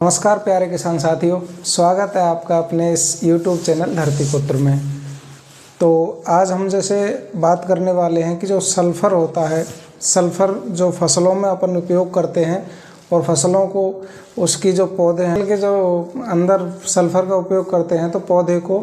नमस्कार प्यारे किसान साथियों, स्वागत है आपका अपने इस YouTube चैनल धरतीपुत्र में। तो आज हम जैसे बात करने वाले हैं कि जो सल्फ़र होता है, सल्फ़र जो फसलों में अपन उपयोग करते हैं और फसलों को उसकी जो पौधे हैं के जो अंदर सल्फ़र का उपयोग करते हैं, तो पौधे को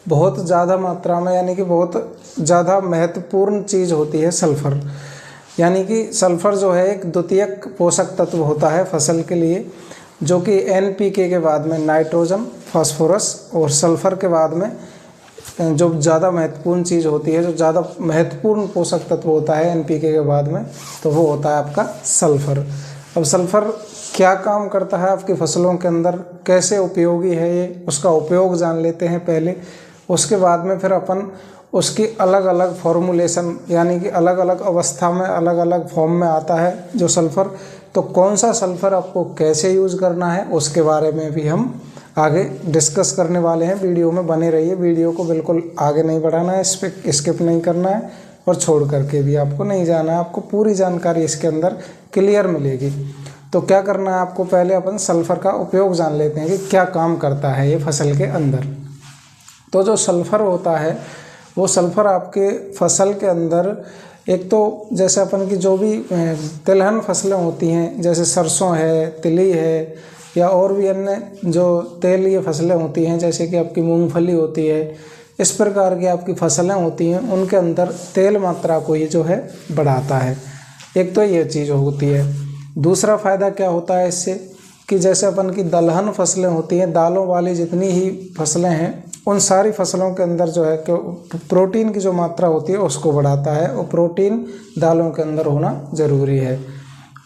बहुत ज़्यादा मात्रा में यानी कि बहुत ज़्यादा महत्वपूर्ण चीज़ होती है सल्फ़र। यानी कि सल्फ़र जो है एक द्वितीयक पोषक तत्व होता है फसल के लिए, जो कि NPK के बाद में नाइट्रोजन, फास्फोरस और सल्फ़र के बाद में जो ज़्यादा महत्वपूर्ण चीज़ होती है, जो ज़्यादा महत्वपूर्ण पोषक तत्व होता है NPK के बाद में, तो वो होता है आपका सल्फ़र। अब सल्फ़र क्या काम करता है आपकी फसलों के अंदर, कैसे उपयोगी है ये, उसका उपयोग जान लेते हैं पहले। उसके बाद में फिर अपन उसकी अलग अलग फॉर्मुलेशन यानी कि अलग अलग अवस्था में अलग अलग फॉर्म में आता है जो सल्फ़र, तो कौन सा सल्फ़र आपको कैसे यूज़ करना है उसके बारे में भी हम आगे डिस्कस करने वाले हैं। वीडियो में बने रहिए, वीडियो को बिल्कुल आगे नहीं बढ़ाना है, इस पर स्किप नहीं करना है और छोड़ करके भी आपको नहीं जाना है। आपको पूरी जानकारी इसके अंदर क्लियर मिलेगी। तो क्या करना है आपको, पहले अपन सल्फ़र का उपयोग जान लेते हैं कि क्या काम करता है ये फसल के अंदर। तो जो सल्फ़र होता है वो सल्फ़र आपके फसल के अंदर एक तो जैसे अपन की जो भी तिलहन फसलें होती हैं, जैसे सरसों है, तिली है, या और भी अन्य जो तेलीय फसलें होती हैं जैसे कि आपकी मूंगफली होती है, इस प्रकार की आपकी फसलें होती हैं, उनके अंदर तेल मात्रा को ये जो है बढ़ाता है। एक तो ये चीज़ होती है। दूसरा फ़ायदा क्या होता है इससे कि जैसे अपन की दलहन फसलें होती हैं, दालों वाली जितनी ही फसलें हैं, उन सारी फसलों के अंदर जो है कि प्रोटीन की जो मात्रा होती है उसको बढ़ाता है, और प्रोटीन दालों के अंदर होना ज़रूरी है।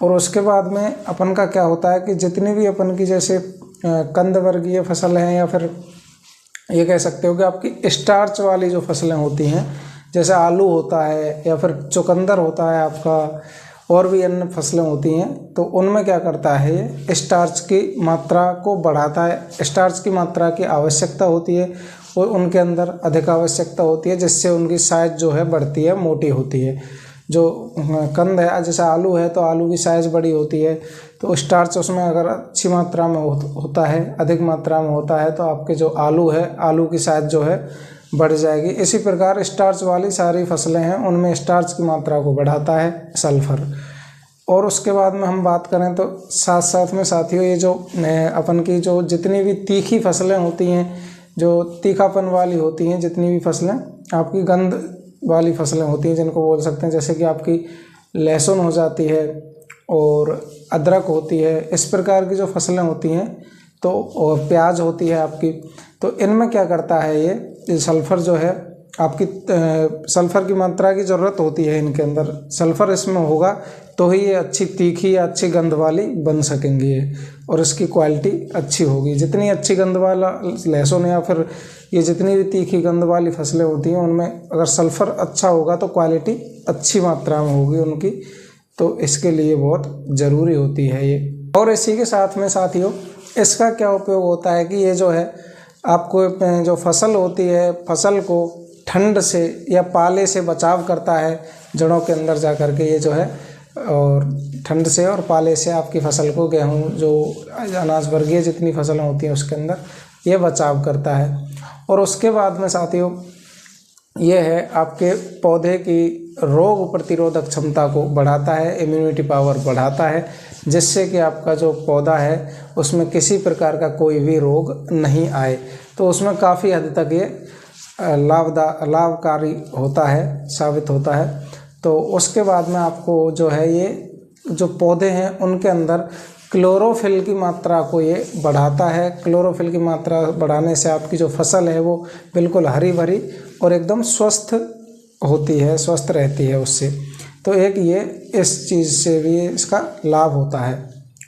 और उसके बाद में अपन का क्या होता है कि जितनी भी अपन की जैसे कंद वर्गीय फसल हैं, या फिर ये कह सकते हो कि आपकी स्टार्च वाली जो फसलें होती हैं, जैसे आलू होता है या फिर चुकंदर होता है आपका, और भी अन्य फसलें होती हैं, तो उनमें क्या करता है ये स्टार्च की मात्रा को बढ़ाता है। स्टार्च की मात्रा की आवश्यकता होती है और उनके अंदर अधिक आवश्यकता होती है, जिससे उनकी साइज़ जो है बढ़ती है, मोटी होती है। जो कंद है, जैसे आलू है तो आलू की साइज़ बड़ी होती है, तो स्टार्च उसमें अगर अच्छी मात्रा में होता है, अधिक मात्रा में होता है, तो आपके जो आलू है, आलू की साइज़ जो है बढ़ जाएगी। इसी प्रकार स्टार्च वाली सारी फसलें हैं उनमें स्टार्च की मात्रा को बढ़ाता है सल्फ़र। और उसके बाद में हम बात करें तो साथ साथ में साथियों, ये जो अपन की जो जितनी भी तीखी फसलें होती हैं, जो तीखापन वाली होती हैं, जितनी भी फसलें आपकी गंध वाली फसलें होती हैं जिनको बोल सकते हैं, जैसे कि आपकी लहसुन हो जाती है और अदरक होती है, इस प्रकार की जो फसलें होती हैं, तो और प्याज होती है आपकी, तो इनमें क्या करता है ये सल्फ़र जो है आपकी सल्फ़र की मात्रा की ज़रूरत होती है इनके अंदर। सल्फ़र इसमें होगा तो ही ये अच्छी तीखी या अच्छी गंध वाली बन सकेंगी ये, और इसकी क्वालिटी अच्छी होगी। जितनी अच्छी गंध वाला लहसुन या फिर ये जितनी भी तीखी गंध वाली फसलें होती हैं, उनमें अगर सल्फ़र अच्छा होगा तो क्वालिटी अच्छी मात्रा में होगी उनकी, तो इसके लिए बहुत ज़रूरी होती है ये। और इसी के साथ में साथियों, इसका क्या उपयोग होता है कि ये जो है आपको जो फसल होती है, फसल को ठंड से या पाले से बचाव करता है जड़ों के अंदर जा कर के ये जो है, और ठंड से और पाले से आपकी फसल को, गेहूँ जो अनाज वर्गीय जितनी फसलें होती हैं उसके अंदर ये बचाव करता है। और उसके बाद में साथियों ये है आपके पौधे की रोग प्रतिरोधक क्षमता को बढ़ाता है, इम्यूनिटी पावर बढ़ाता है, जिससे कि आपका जो पौधा है उसमें किसी प्रकार का कोई भी रोग नहीं आए। तो उसमें काफ़ी हद तक ये लाभकारी होता है, साबित होता है। तो उसके बाद में आपको जो है ये जो पौधे हैं उनके अंदर क्लोरोफिल की मात्रा को ये बढ़ाता है। क्लोरोफिल की मात्रा बढ़ाने से आपकी जो फसल है वो बिल्कुल हरी भरी और एकदम स्वस्थ होती है, स्वस्थ रहती है उससे। तो एक ये इस चीज़ से भी इसका लाभ होता है।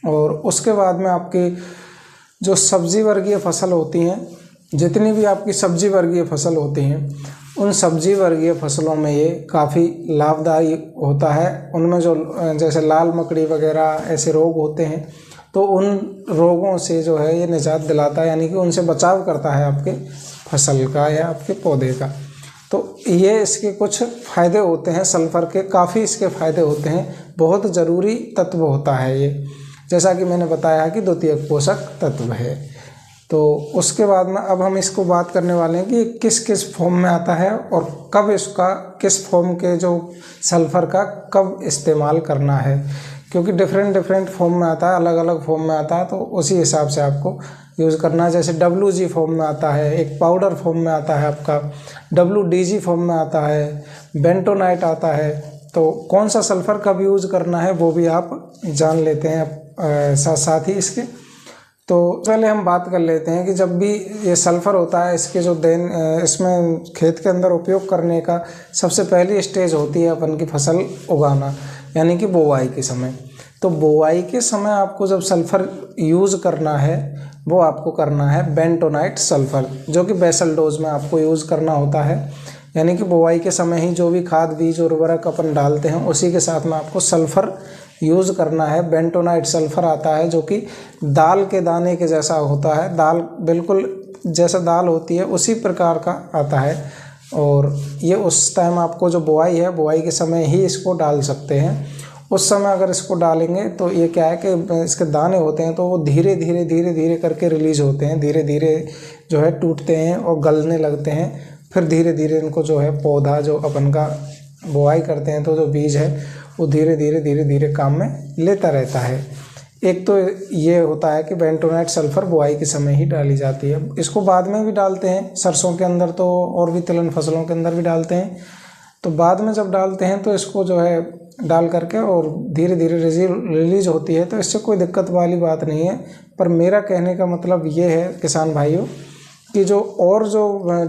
और उसके बाद में आपकी जो सब्जी वर्गीय फसल होती हैं, जितनी भी आपकी सब्जी वर्गीय फसल होती हैं, उन सब्जी वर्गीय फसलों में ये काफ़ी लाभदायी होता है। उनमें जो जैसे लाल मकड़ी वगैरह ऐसे रोग होते हैं, तो उन रोगों से जो है ये निजात दिलाता है, यानी कि उनसे बचाव करता है आपके फसल का या आपके पौधे का। तो ये इसके कुछ फ़ायदे होते हैं सल्फ़र के, काफ़ी इसके फ़ायदे होते हैं, बहुत ज़रूरी तत्व होता है ये। जैसा कि मैंने बताया है कि द्वितीयक पोषक तत्व है। तो उसके बाद में अब हम इसको बात करने वाले हैं कि किस किस फॉर्म में आता है और कब इसका किस फॉर्म के जो सल्फ़र का कब इस्तेमाल करना है, क्योंकि डिफरेंट फॉर्म में आता है, अलग अलग फॉर्म में आता है, तो उसी हिसाब से आपको यूज़ करना है। जैसे WG फॉर्म में आता है, एक पाउडर फॉर्म में आता है आपका, WDG फॉर्म में आता है, बेंटोनाइट आता है। तो कौन सा सल्फ़र कब यूज़ करना है वो भी आप जान लेते हैं साथ साथ ही इसके। तो पहले हम बात कर लेते हैं कि जब भी ये सल्फ़र होता है, इसके जो इसमें खेत के अंदर उपयोग करने का सबसे पहली स्टेज होती है अपन की फसल उगाना, यानी कि बुआई के समय। तो बुआई के समय आपको जब सल्फ़र यूज़ करना है वो आपको करना है बेंटोनाइट सल्फ़र, जो कि बेसल डोज में आपको यूज़ करना होता है। यानी कि बुआई के समय ही जो भी खाद बीज और उर्वरक अपन डालते हैं उसी के साथ में आपको सल्फ़र यूज़ करना है। बेंटोनाइट सल्फ़र आता है जो कि दाल के दाने के जैसा होता है, दाल बिल्कुल जैसा दाल होती है उसी प्रकार का आता है। और ये उस टाइम आपको जो बुआई है, बुआई के समय ही इसको डाल सकते हैं। उस समय अगर इसको डालेंगे तो ये क्या है कि इसके दाने होते हैं तो वो धीरे धीरे करके रिलीज़ होते हैं, धीरे धीरे जो है टूटते हैं और गलने लगते हैं। फिर धीरे धीरे इनको जो है पौधा जो अपन का बुआई करते हैं तो जो बीज है वो धीरे धीरे काम में लेता रहता है। एक तो ये होता है कि बेंटोनाइट सल्फ़र बुआई के समय ही डाली जाती है। इसको बाद में भी डालते हैं सरसों के अंदर, तो और भी तिलहन फसलों के अंदर भी डालते हैं। तो बाद में जब डालते हैं तो इसको जो है डाल करके और धीरे धीरे रिलीज़ होती है, तो इससे कोई दिक्कत वाली बात नहीं है। पर मेरा कहने का मतलब ये है किसान भाइयों कि जो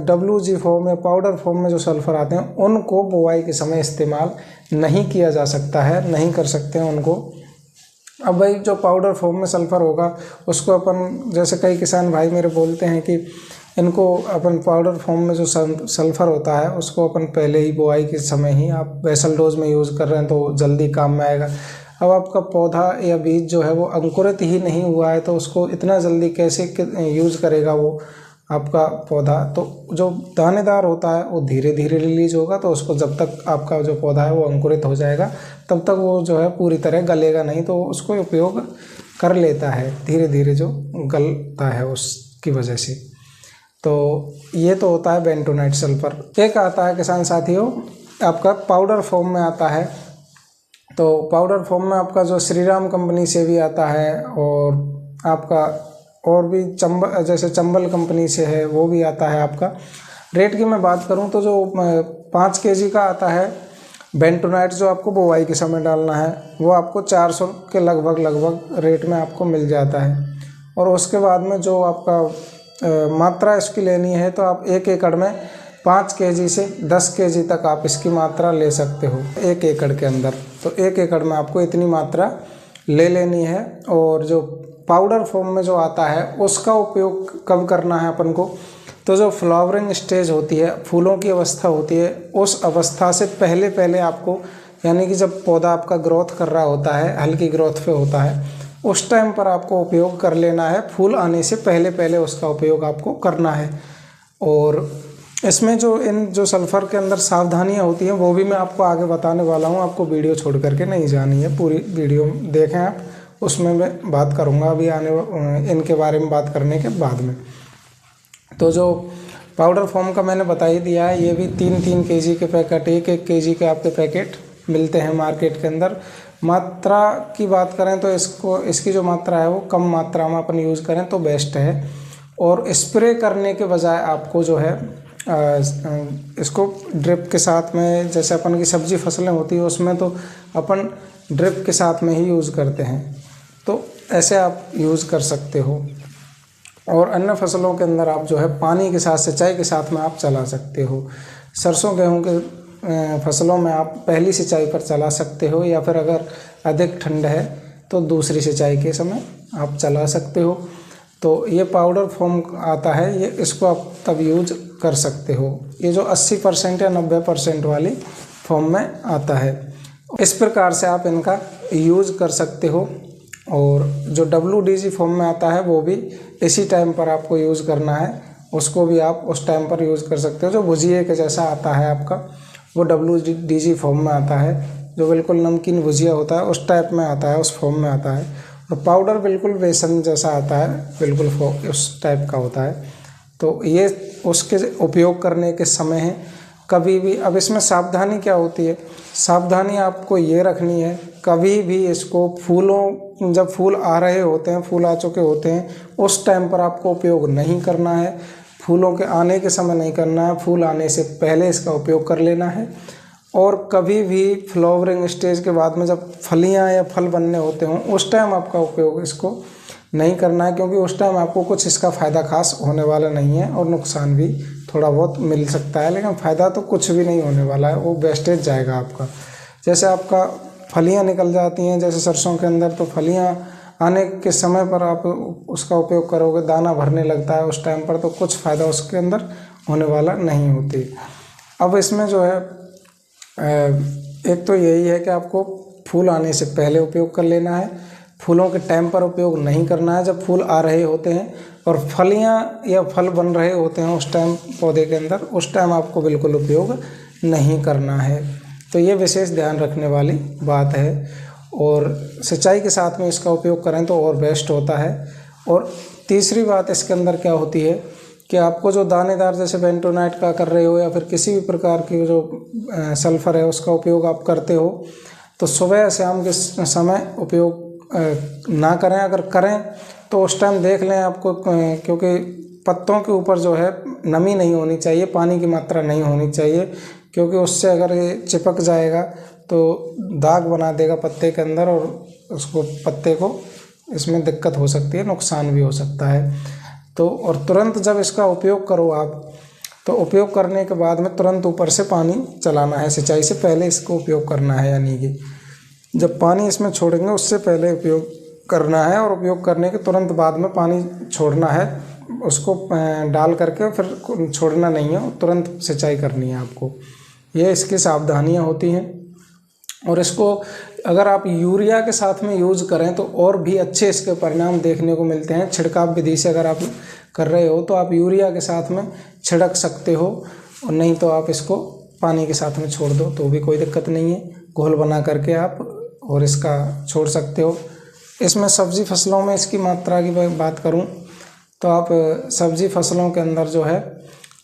WG फॉर्म में, पाउडर फॉर्म में जो सल्फ़र आते हैं उनको बुआई के समय इस्तेमाल नहीं किया जा सकता है, नहीं कर सकते हैं उनको। अब भाई जो पाउडर फॉर्म में सल्फ़र होगा उसको अपन, जैसे कई किसान भाई मेरे बोलते हैं कि इनको अपन पाउडर फॉर्म में जो सल्फ़र होता है उसको अपन पहले ही बुआई के समय ही आप बेसल डोज में यूज़ कर रहे हैं तो जल्दी काम में आएगा। अब आपका पौधा या बीज जो है वो अंकुरित ही नहीं हुआ है तो उसको इतना जल्दी कैसे यूज़ करेगा वो आपका पौधा। तो जो दानेदार होता है वो धीरे धीरे रिलीज होगा, तो उसको जब तक आपका जो पौधा है वो अंकुरित हो जाएगा तब तक वो जो है पूरी तरह गलेगा नहीं, तो उसको उपयोग कर लेता है, धीरे धीरे जो गलता है उसकी वजह से। तो ये तो होता है बेंटोनाइट सल्फ़र। एक आता है किसान साथियों आपका पाउडर फॉर्म में आता है। तो पाउडर फॉर्म में आपका जो श्रीराम कंपनी से भी आता है और आपका और भी जैसे चंबल कंपनी से है वो भी आता है आपका। रेट की मैं बात करूं तो जो 5 kg का आता है बेंटोनाइट जो आपको बुआई के समय डालना है वो आपको 400 के लगभग रेट में आपको मिल जाता है। और उसके बाद में जो आपका मात्रा इसकी लेनी है तो आप 1 एकड़ में 5 kg से 10 kg तक आप इसकी मात्रा ले सकते हो 1 एकड़ के अंदर। तो 1 एकड़ में आपको इतनी मात्रा ले लेनी है। और जो पाउडर फॉर्म में जो आता है उसका उपयोग कब करना है अपन को, तो जो फ्लावरिंग स्टेज होती है, फूलों की अवस्था होती है, उस अवस्था से पहले आपको, यानी कि जब पौधा आपका ग्रोथ कर रहा होता है, हल्की ग्रोथ पे होता है, उस टाइम पर आपको उपयोग कर लेना है। फूल आने से पहले उसका उपयोग आपको करना है। और इसमें जो सल्फ़र के अंदर सावधानियां होती हैं वो भी मैं आपको आगे बताने वाला हूं, आपको वीडियो छोड़ करके नहीं जानी है, पूरी वीडियो देखें आप, उसमें मैं बात करूंगा अभी इनके बारे में बात करने के बाद में। तो जो पाउडर फॉर्म का मैंने बता ही दिया है, ये भी 3-3 kg के पैकेट, 1-1 kg के आपके पैकेट मिलते हैं मार्केट के अंदर। मात्रा की बात करें तो इसकी जो मात्रा है वो कम मात्रा में अपन यूज़ करें तो बेस्ट है। और स्प्रे करने के बजाय आपको जो है इसको ड्रिप के साथ में, जैसे अपन की सब्जी फसलें होती है उसमें तो अपन ड्रिप के साथ में ही यूज़ करते हैं, तो ऐसे आप यूज़ कर सकते हो। और अन्य फसलों के अंदर आप जो है पानी के साथ, सिंचाई के साथ में आप चला सकते हो। सरसों गेहूं के फसलों में आप पहली सिंचाई पर चला सकते हो, या फिर अगर अधिक ठंड है तो दूसरी सिंचाई के समय आप चला सकते हो। तो ये पाउडर फॉर्म आता है, ये इसको आप तब यूज कर सकते हो। ये जो 80% या 90% वाली फॉर्म में आता है, इस प्रकार से आप इनका यूज़ कर सकते हो। और जो WDG फॉर्म में आता है वो भी इसी टाइम पर आपको यूज़ करना है, उसको भी आप उस टाइम पर यूज़ कर सकते हो। जो भुजिए के जैसा आता है आपका वो WDG फॉर्म में आता है, जो बिल्कुल नमकीन भुजिया होता है उस टाइप में आता है, उस फॉर्म में आता है। और पाउडर बिल्कुल बेसन जैसा आता है, बिल्कुल उस टाइप का होता है। तो ये उसके उपयोग करने के समय है। कभी भी अब इसमें सावधानी क्या होती है, सावधानी आपको ये रखनी है, कभी भी इसको फूलों, जब फूल आ रहे होते हैं, फूल आ चुके होते हैं, उस टाइम पर आपको उपयोग नहीं करना है। फूलों के आने के समय नहीं करना है, फूल आने से पहले इसका उपयोग कर लेना है। और कभी भी फ्लावरिंग स्टेज के बाद में जब फलियां या फल बनने होते हों, उस टाइम आपका उपयोग इसको नहीं करना है, क्योंकि उस टाइम आपको कुछ इसका फ़ायदा खास होने वाला नहीं है और नुकसान भी थोड़ा बहुत मिल सकता है, लेकिन फ़ायदा तो कुछ भी नहीं होने वाला है, वो वेस्टेज जाएगा आपका। जैसे आपका फलियां निकल जाती हैं, जैसे सरसों के अंदर, तो फलियां आने के समय पर आप उसका उपयोग करोगे, दाना भरने लगता है उस टाइम पर, तो कुछ फ़ायदा उसके अंदर होने वाला नहीं होती। अब इसमें जो है एक तो यही है कि आपको फूल आने से पहले उपयोग कर लेना है, फूलों के टाइम पर उपयोग नहीं करना है। जब फूल आ रहे होते हैं और फलियां या फल बन रहे होते हैं उस टाइम पौधे के अंदर, उस टाइम आपको बिल्कुल उपयोग नहीं करना है। तो ये विशेष ध्यान रखने वाली बात है। और सिंचाई के साथ में इसका उपयोग करें तो और बेस्ट होता है। और तीसरी बात इसके अंदर क्या होती है कि आपको जो दानेदार, जैसे बेंटोनाइट का कर रहे हो या फिर किसी भी प्रकार की जो सल्फ़र है उसका उपयोग आप करते हो, तो सुबह शाम के समय उपयोग ना करें। अगर करें तो उस टाइम देख लें आपको, क्योंकि पत्तों के ऊपर जो है नमी नहीं होनी चाहिए, पानी की मात्रा नहीं होनी चाहिए, क्योंकि उससे अगर ये चिपक जाएगा तो दाग बना देगा पत्ते के अंदर और उसको, पत्ते को इसमें दिक्कत हो सकती है, नुकसान भी हो सकता है। तो और तुरंत जब इसका उपयोग करो आप, तो उपयोग करने के बाद में तुरंत ऊपर से पानी चलाना है, सिंचाई से पहले इसको उपयोग करना है। यानी कि जब पानी इसमें छोड़ेंगे उससे पहले उपयोग करना है, और उपयोग करने के तुरंत बाद में पानी छोड़ना है, उसको डाल करके फिर छोड़ना नहीं है, तुरंत सिंचाई करनी है आपको। ये इसकी सावधानियां होती हैं। और इसको अगर आप यूरिया के साथ में यूज़ करें तो और भी अच्छे इसके परिणाम देखने को मिलते हैं। छिड़काव विधि से अगर आप कर रहे हो तो आप यूरिया के साथ में छिड़क सकते हो, और नहीं तो आप इसको पानी के साथ में छोड़ दो तो भी कोई दिक्कत नहीं है, घोल बना करके आप और इसका छोड़ सकते हो। इसमें सब्ज़ी फसलों में इसकी मात्रा की बात करूं तो आप सब्ज़ी फसलों के अंदर जो है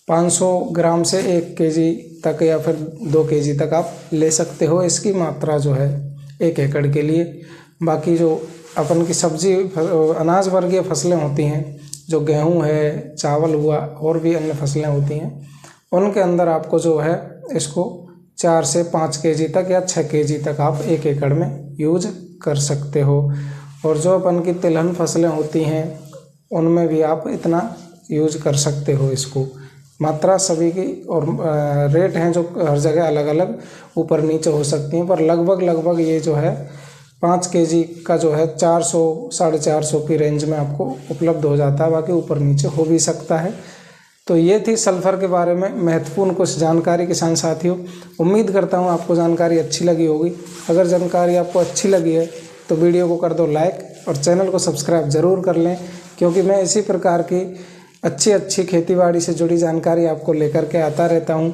500 ग्राम से 1 केजी तक या फिर 2 केजी तक आप ले सकते हो, इसकी मात्रा जो है 1 एकड़ के लिए। बाकी जो अपन की सब्जी अनाज वर्गीय फसलें होती हैं, जो गेहूं है, चावल हुआ, और भी अन्य फसलें होती हैं, उनके अंदर आपको जो है इसको 4 से 5 केजी तक या 6 केजी तक आप 1 एकड़ में यूज कर सकते हो। और जो अपन की तिलहन फसलें होती हैं उनमें भी आप इतना यूज कर सकते हो इसको। मात्रा सभी की और रेट हैं जो हर जगह अलग अलग ऊपर नीचे हो सकती हैं, पर लगभग ये जो है 5 केजी का जो है 400 450 की रेंज में आपको उपलब्ध हो जाता है, बाकी ऊपर नीचे हो भी सकता है। तो ये थी सल्फ़र के बारे में महत्वपूर्ण कुछ जानकारी किसान साथियों। उम्मीद करता हूँ आपको जानकारी अच्छी लगी होगी। अगर जानकारी आपको अच्छी लगी है तो वीडियो को कर दो लाइक और चैनल को सब्सक्राइब ज़रूर कर लें, क्योंकि मैं इसी प्रकार की अच्छी खेतीबाड़ी से जुड़ी जानकारी आपको लेकर के आता रहता हूं।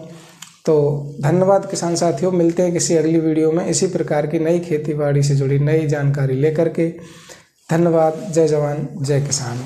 तो धन्यवाद किसान साथियों, मिलते हैं किसी अगली वीडियो में इसी प्रकार की नई खेतीबाड़ी से जुड़ी नई जानकारी लेकर के। धन्यवाद। जय जवान जय किसान।